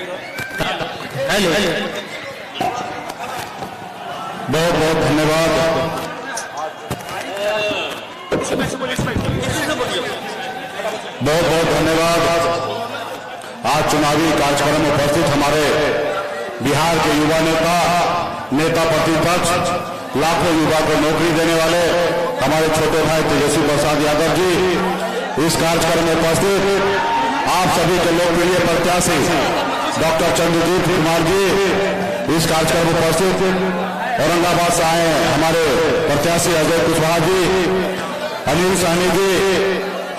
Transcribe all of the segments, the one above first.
Hello, बहुत बहुत धन्यवाद। बहुत बहुत धन्यवाद। आज चुनावी कार्यक्रम में उपस्थित हमारे बिहार के युवा नेता प्रतिपक्ष, लाखों युवा को नौकरी देने वाले हमारे छोटे भाई तेजस्वी प्रसाद यादव जी, इस कार्यक्रम में उपस्थित आप सभी के लोकप्रिय प्रत्याशी डॉक्टर चंद्रजीत कुमार जी, इस कार्यक्रम में उपस्थित औरंगाबाद से आए हमारे प्रत्याशी अजय कुशवाहा जी, अनिल सहनी जी,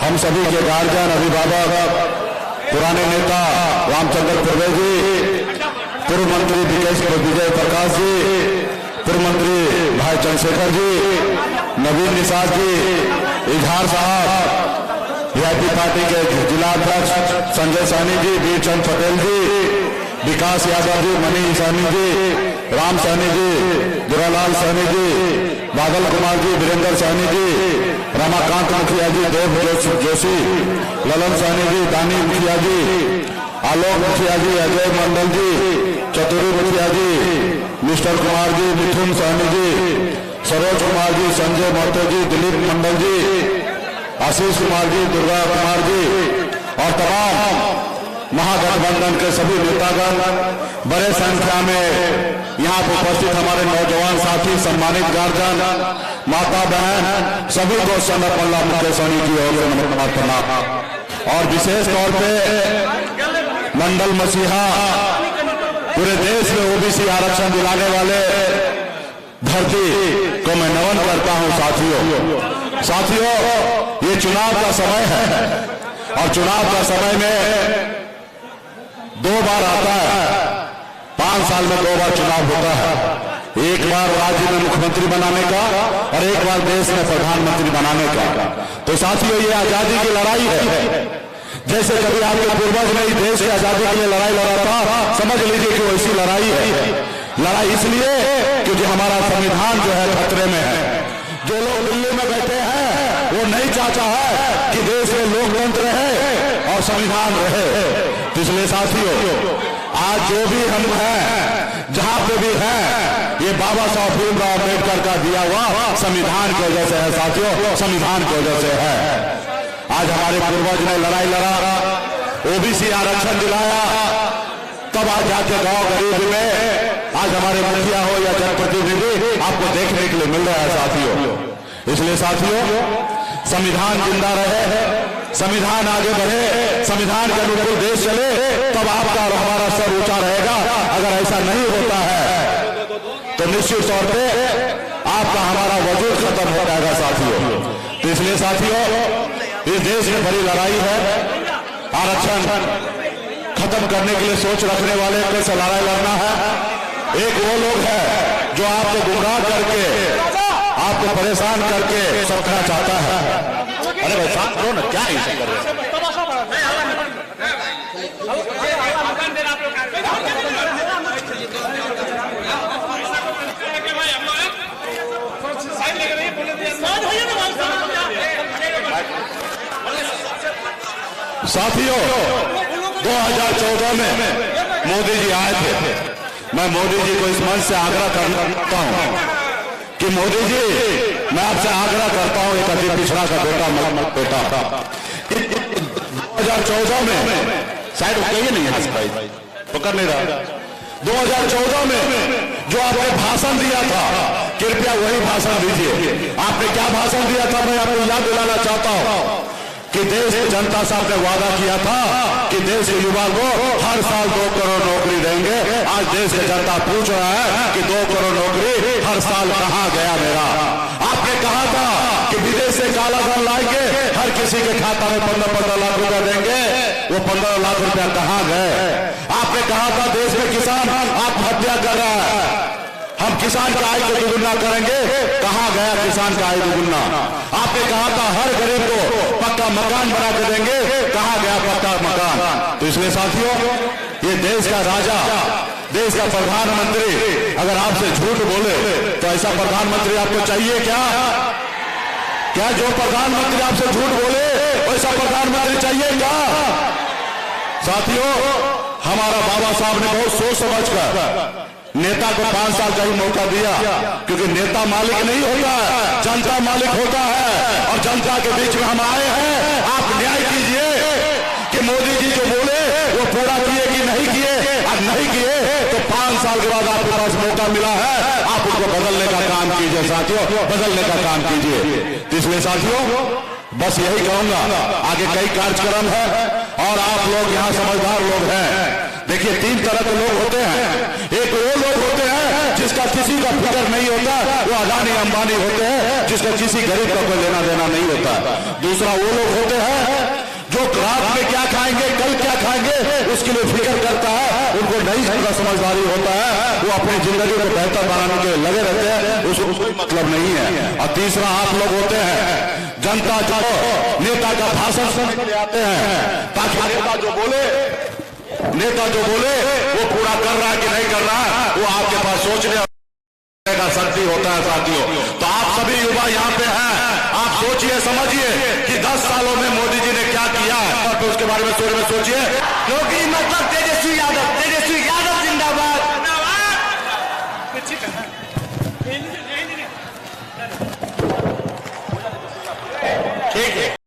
हम सभी के गार्जियन अभिभावक, पुराने नेता रामचंद्र पूर्वे जी, पूर्व मंत्री विजय प्रकाश जी, पूर्व मंत्री भाई चंद्रशेखर जी, नवीन निषाद जी, इजहार साहब, वीआईपी पार्टी के जिला अध्यक्ष संजय सहनी जी, वीरचंद पटेल जी, विकास यादव जी, मनीष सहनी जी, राम सहनी जी, दुरालाल सहनी जी, बादल कुमार जी, वीरेंद्र सहनी जी, रमाकांत मुखिया जी, देव जोशी, ललन सहनी जी, दानी मुखिया जी, आलोक मुखिया जी, अजय मंडल जी, चतुरी मुखिया जी, मिस्टर कुमार जी, मिथुन सहनी जी, सरोज कुमार जी, संजय महतो जी, दिलीप मंडल जी, आशीष कुमार जी, दुर्गा कुमार जी और तमाम महागठबंधन के सभी नेतागण, बड़े संख्या में यहाँ पर उपस्थित हमारे नौजवान साथी, सम्मानित गार्जियन, माता बहन, सभी को सनत अल्लाह मुकेशनी की ओर से नमस्कार प्रणाम। और विशेष तौर पे मंडल मसीहा, पूरे देश में ओबीसी आरक्षण दिलाने वाले धरती को मैं नमन करता हूं। साथियों, ये चुनाव का समय है और चुनाव का समय में 2 बार आता है। 5 साल में 2 बार चुनाव होता है, एक बार राज्य में मुख्यमंत्री बनाने का और एक बार देश में प्रधानमंत्री बनाने का। तो साथियों, ये आजादी की लड़ाई है। जैसे कभी आपके पूर्वज ने देश की आजादी के लिए लड़ाई लड़ा था, समझ लीजिए कि वैसी लड़ाई है। लड़ाई इसलिए क्योंकि हमारा संविधान जो है खतरे में है। जो लोग दिल्ली में बैठे हैं वो नहीं चाहता है कि देश में लोकतंत्र रहे और संविधान रहे। इसलिए साथियों, आज जो भी हम हैं, जहां पे भी हैं, ये बाबा साहब भीमराव अम्बेडकर का दिया हुआ संविधान की वजह से है। साथियों, संविधान की वजह से है। आज हमारे पूर्वज ने लड़ाई लड़ा, ओबीसी आरक्षण दिलाया, तब आज जाके गांव गरीब में आज हमारे मुखिया हो या जनप्रतिनिधि आपको देखने के लिए मिल रहा है। साथियों, इसलिए साथियों, संविधान जिंदा रहे, संविधान आगे बढ़े, संविधान के अनुकूल देश चले, तब आपका और हमारा सर ऊंचा रहेगा। अगर ऐसा नहीं होता है तो निश्चित तौर पे आपका हमारा वजूद खत्म हो जाएगा। साथियों, तो इसलिए साथियों, इस देश में बड़ी लड़ाई है। आरक्षण खत्म करने के लिए सोच रखने वाले कैसे लड़ाई लड़ना है। एक वो लोग हैं जो आपको गुमराह करके, आपको परेशान करके सबका चाहता है। अरे भाई साथ करो ना, क्या ऐसा कर रहे हैं? साथियों, 2014 में मोदी जी आए थे। मैं मोदी जी को इस मंच से आग्रह करता हूं कि मोदी जी, मैं आपसे आग्रह करता हूं, एक अति पिछड़ा का बेटा मत बेटा 2014 में, शायद कहिए नहीं हंस भाई, पकड़ नहीं रहा। 2014 में जो आपने भाषण दिया था, कृपया वही भाषण दीजिए। आपने क्या भाषण दिया था, मैं आपको याद दिलाना चाहता हूं कि देश की जनता साहब ने वादा किया था कि देश के युवा को हर साल 2 करोड़ नौकरी देंगे। आज देश की जनता पूछ रहा है कि 2 करोड़ नौकरी हर साल कहां गया मेरा? आपने कहा था कि विदेश से काला धन लाएंगे, हर किसी के खाता में 15-15 लाख रुपया देंगे। वो 15 लाख रुपया कहां गए? आपने कहा था देश में किसान आत्महत्या कर रहा है, हम किसान का आय को दुगुना करेंगे। कहां गया किसान का आय दुगुना? आपने कहा था हर गरीब को पक्का मकान बना के देंगे। कहां गया पक्का मकान? तो इसलिए साथियों, ये देश का राजा, देश का प्रधानमंत्री अगर आपसे झूठ बोले तो ऐसा प्रधानमंत्री आपको चाहिए क्या? क्या जो प्रधानमंत्री आपसे झूठ बोले वैसा प्रधानमंत्री चाहिए क्या? साथियों, हमारा बाबा साहब ने बहुत सोच समझकर नेता को 5 साल का ही मौका दिया, क्योंकि नेता मालिक नहीं होता है, जनता मालिक होता है। और जनता के बीच में हम आए हैं, आप न्याय कीजिए कि मोदी जी जो बोले वो पूरा किए कि नहीं किए। और नहीं किए तो 5 साल के बाद आपके पास मौका मिला है, आप उनको बदलने का काम कीजिए साथियों, बदलने का काम कीजिए। इसलिए साथियों बस यही कहूंगा, आगे कई कार्यक्रम है और आप लोग यहाँ समझदार लोग हैं। देखिए 3 तरह के लोग होते हैं। एक वो लोग होते हैं जिसका किसी का फिक्र नहीं होता, वो अडानी अंबानी होते हैं, जिसका किसी गरीब का कोई लेना देना नहीं होता। दूसरा वो लोग होते हैं जो रात में क्या खाएंगे, कल क्या खाएंगे, उसके लिए फिक्र करता है, उनको नहीं समझदारी होता है, वो अपनी जिंदगी को बेहतर बनाने के लगे रहते हैं, उसको कोई मतलब नहीं है। और तीसरा आप लोग होते हैं जनता जो नेता का भाषण सुनने के लिए आते हैं, ताकि नेता जो बोले वो पूरा कर रहा है कि नहीं कर रहा है, वो आपके पास सोचने का शक्ति होता है साथियों। तो आप सभी युवा यहाँ पे हैं, आप सोचिए समझिए कि 10 सालों में मोदी जी ने क्या किया है, और उसके बारे में सोचिए। योगी मतलब तेजस्वी यादव, तेजस्वी यादव जिंदाबाद। ठीक है।